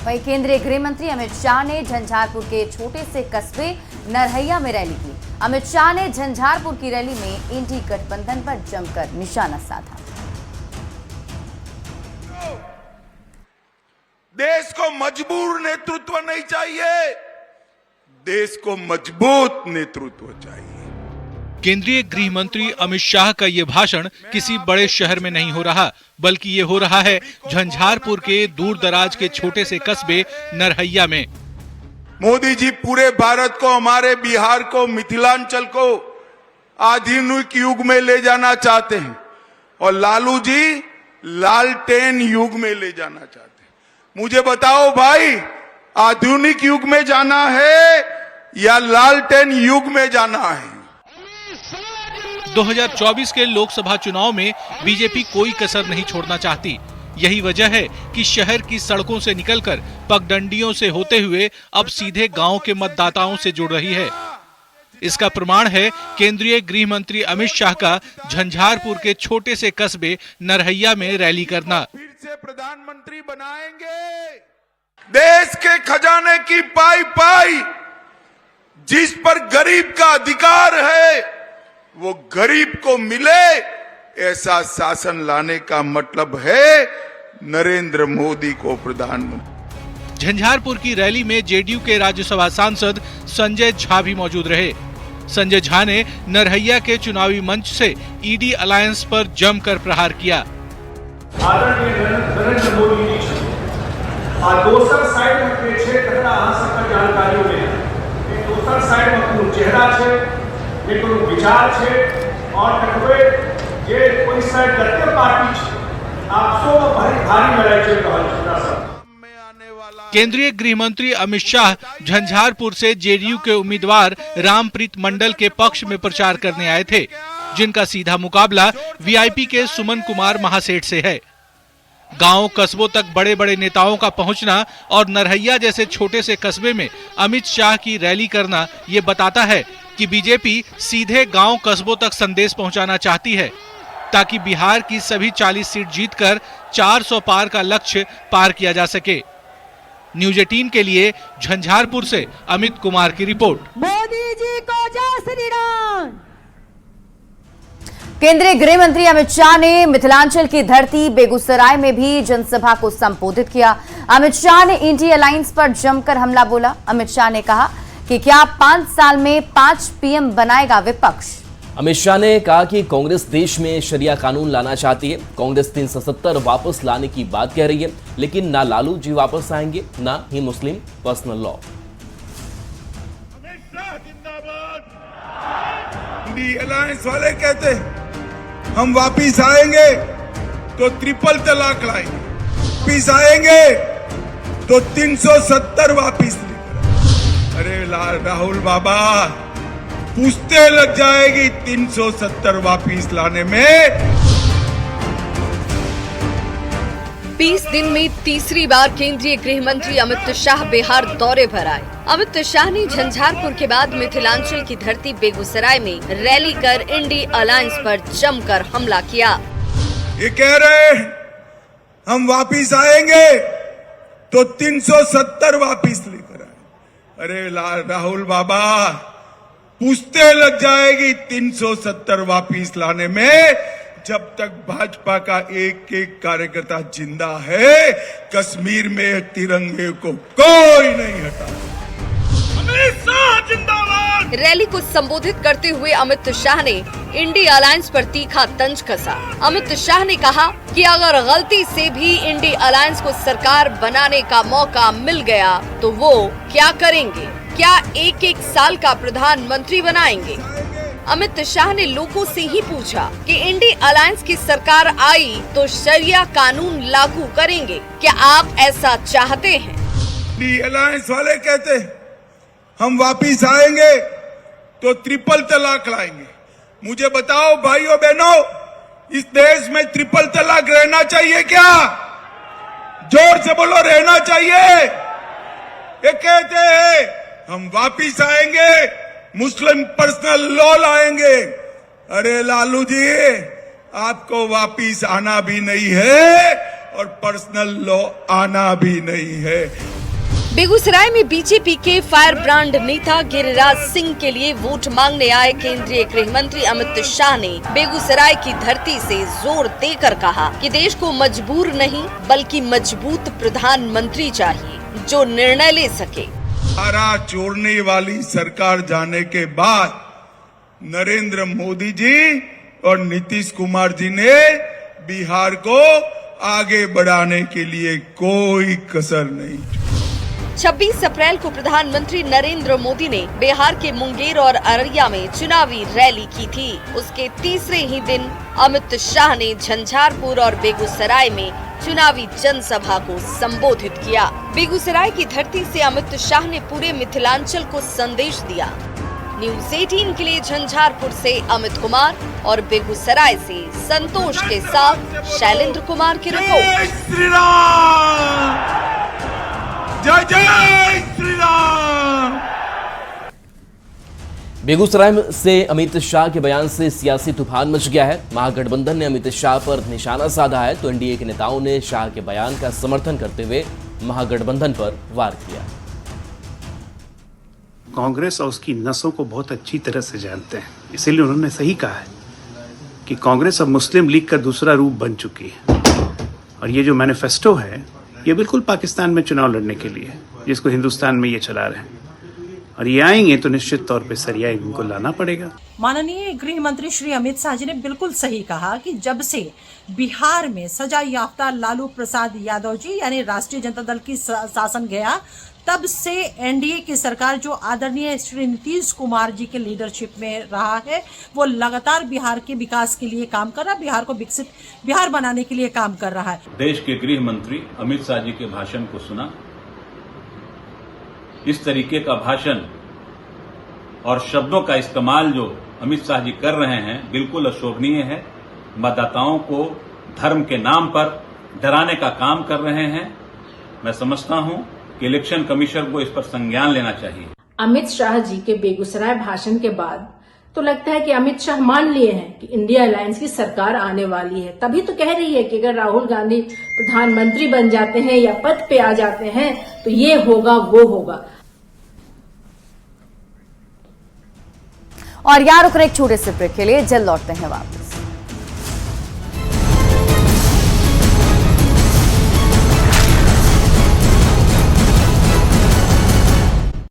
वहीं केंद्रीय गृह मंत्री अमित शाह ने झंझारपुर के छोटे से कस्बे नरहैया में रैली की। अमित शाह ने झंझारपुर की रैली में इंडी गठबंधन पर जमकर निशाना साधा। देश को मजबूर नेतृत्व नहीं चाहिए, देश को मजबूत नेतृत्व चाहिए। केंद्रीय गृह मंत्री अमित शाह का ये भाषण किसी बड़े शहर में नहीं हो रहा, बल्कि ये हो रहा है झंझारपुर के दूर दराज के छोटे से कस्बे नरहैया में। मोदी जी पूरे भारत को, हमारे बिहार को, मिथिलांचल को आधुनिक युग में ले जाना चाहते हैं और लालू जी लालटेन युग में ले जाना चाहते हैं। मुझे बताओ भाई, आधुनिक युग में जाना है या लालटेन युग में जाना है? 2024 के लोकसभा चुनाव में बीजेपी कोई कसर नहीं छोड़ना चाहती। यही वजह है कि शहर की सड़कों से निकलकर पगडंडियों से होते हुए अब सीधे गांव के मतदाताओं से जुड़ रही है। इसका प्रमाण है केंद्रीय गृह मंत्री अमित शाह का झंझारपुर के छोटे से कस्बे नरहैया में रैली करना। फिर से प्रधानमंत्री बनाएंगे। देश के खजाने की पाई पाई जिस पर गरीब का अधिकार है वो गरीब को मिले, ऐसा शासन लाने का मतलब है नरेंद्र मोदी को प्रधानमंत्री। झंझारपुर की रैली में जेडीयू के राज्यसभा सांसद संजय झा भी मौजूद रहे। संजय झा ने नरहैया के चुनावी मंच से ईडी अलायंस पर जमकर प्रहार किया। आदरणीय नरेंद्र मोदी जी आ दोसर साइड में के छे तकरा अहाँ सबके जानकारी में एक दोसर साइड में कोनो चेहरा छे, एक कोनो विचार छे और देखबै जे कोई साइड जते पार्टी छे आपसो में भारी लड़ाई चल रहल छै। सब केंद्रीय गृह मंत्री अमित शाह झंझारपुर से जेडीयू के उम्मीदवार रामप्रीत मंडल के पक्ष में प्रचार करने आए थे, जिनका सीधा मुकाबला वीआईपी के सुमन कुमार महासेठ से है। गांव कस्बों तक बड़े बड़े नेताओं का पहुंचना और नरहैया जैसे छोटे से कस्बे में अमित शाह की रैली करना ये बताता है कि बीजेपी सीधे गांव कस्बों तक संदेश पहुंचाना चाहती है, ताकि बिहार की सभी 40 सीट जीतकर 400 पार का लक्ष्य पार किया जा सके। न्यूज 18 के लिए झंझारपुर से अमित कुमार की रिपोर्ट। मोदी जी को जय श्री राम। केंद्रीय गृह मंत्री अमित शाह ने मिथिलांचल की धरती बेगूसराय में भी जनसभा को संबोधित किया। अमित शाह ने इंडी अलायंस पर जमकर हमला बोला। अमित शाह ने कहा कि क्या 5 साल में 5 पीएम बनाएगा विपक्ष। अमित शाह ने कहा कि कांग्रेस देश में शरिया कानून लाना चाहती है। कांग्रेस 370 वापस लाने की बात कह रही है, लेकिन ना लालू जी वापस आएंगे, ना ही मुस्लिम पर्सनल लॉ। इंडी अलायंस वाले कहते हैं हम वापिस आएंगे तो ट्रिपल तलाक लाएंगे, वापिस आएंगे तो 370 वापिस लेकर। अरे राहुल बाबा, पूछते लग जाएगी 370 वापिस लाने में। 20 दिन में तीसरी बार केंद्रीय गृह मंत्री अमित शाह बिहार दौरे पर आए। अमित शाह ने झंझारपुर के बाद मिथिलांचल की धरती बेगूसराय में रैली कर इंडी अलायंस पर जमकर हमला किया। ये कह रहे हम वापिस आएंगे तो 370 वापिस लेकर आए। अरे राहुल बाबा, पूछते लग जाएगी 370 वापिस लाने में। जब तक भाजपा का एक एक कार्यकर्ता जिंदा है, कश्मीर में तिरंगे को कोई नहीं हटा। जिंदाबाद। रैली को संबोधित करते हुए अमित शाह ने इंडी अलायंस पर तीखा तंज कसा। अमित शाह ने कहा कि अगर गलती से भी इंडी अलायंस को सरकार बनाने का मौका मिल गया तो वो क्या करेंगे? क्या 1-1 साल का प्रधानमंत्री बनाएंगे? अमित शाह ने लोगों से ही पूछा कि इंडी अलायंस की सरकार आई तो शरिया कानून लागू करेंगे। क्या आप ऐसा चाहते हैं? इंडी अलायंस वाले कहते हैं हम वापिस आएंगे तो ट्रिपल तलाक लाएंगे। मुझे बताओ भाइयों बहनों, इस देश में ट्रिपल तलाक रहना चाहिए क्या? जोर से बोलो, रहना चाहिए? ये कहते हैं हम वापिस आएंगे, मुस्लिम पर्सनल लॉ लाएंगे। अरे लालू जी, आपको वापिस आना भी नहीं है और पर्सनल लॉ आना भी नहीं है। बेगूसराय में बीजेपी के फायर ब्रांड नेता गिरिराज सिंह के लिए वोट मांगने आए केंद्रीय गृह मंत्री अमित शाह ने बेगूसराय की धरती से जोर देकर कहा कि देश को मजबूर नहीं बल्कि मजबूत प्रधानमंत्री चाहिए जो निर्णय ले सके। सारा छोड़ने वाली सरकार जाने के बाद नरेंद्र मोदी जी और नीतीश कुमार जी ने बिहार को आगे बढ़ाने के लिए कोई कसर नहीं। 26 अप्रैल को प्रधानमंत्री नरेंद्र मोदी ने बिहार के मुंगेर और अररिया में चुनावी रैली की थी। उसके तीसरे ही दिन अमित शाह ने झंझारपुर और बेगूसराय में चुनावी जनसभा को संबोधित किया। बेगूसराय की धरती से अमित शाह ने पूरे मिथिलांचल को संदेश दिया। न्यूज़ 18 के लिए झंझारपुर से अमित कुमार और बेगूसराय से संतोष के साथ शैलेंद्र कुमार की रिपोर्ट। जय जय श्री राम। बेगूसराय से अमित शाह के बयान से सियासी तूफान मच गया है। महागठबंधन ने अमित शाह पर निशाना साधा है तो एनडीए के नेताओं ने शाह के बयान का समर्थन करते हुए महागठबंधन पर वार किया। कांग्रेस और उसकी नसों को बहुत अच्छी तरह से जानते हैं, इसीलिए उन्होंने सही कहा है कि कांग्रेस अब मुस्लिम लीग का दूसरा रूप बन चुकी है। और ये जो मैनिफेस्टो है ये बिल्कुल पाकिस्तान में चुनाव लड़ने के लिए है, जिसको हिंदुस्तान में ये चला रहे हैं। और ये आएंगे तो निश्चित तौर पे सरिया इनको लाना पड़ेगा। माननीय गृह मंत्री श्री अमित शाह जी ने बिल्कुल सही कहा कि जब से बिहार में सजा याफ्ता लालू प्रसाद यादव जी यानी राष्ट्रीय जनता दल की शासन गया, तब से एनडीए की सरकार जो आदरणीय श्री नीतीश कुमार जी के लीडरशिप में रहा है वो लगातार बिहार के विकास के लिए काम कर रहा है, बिहार को विकसित बिहार बनाने के लिए काम कर रहा है। देश के गृह मंत्री अमित शाह जी के भाषण को सुना। इस तरीके का भाषण और शब्दों का इस्तेमाल जो अमित शाह जी कर रहे हैं बिल्कुल अशोभनीय है। मतदाताओं को धर्म के नाम पर डराने का काम कर रहे हैं। मैं समझता हूं कि इलेक्शन कमीशन को इस पर संज्ञान लेना चाहिए। अमित शाह जी के बेगूसराय भाषण के बाद तो लगता है कि अमित शाह मान लिए हैं कि इंडिया अलायंस की सरकार आने वाली है। तभी तो कह रही है कि अगर राहुल गांधी प्रधानमंत्री बन जाते हैं या पद पे आ जाते हैं तो ये होगा वो होगा। और यार रुक एक छोटे से ब्रेक के लिए जल्द लौटते हैं वापस।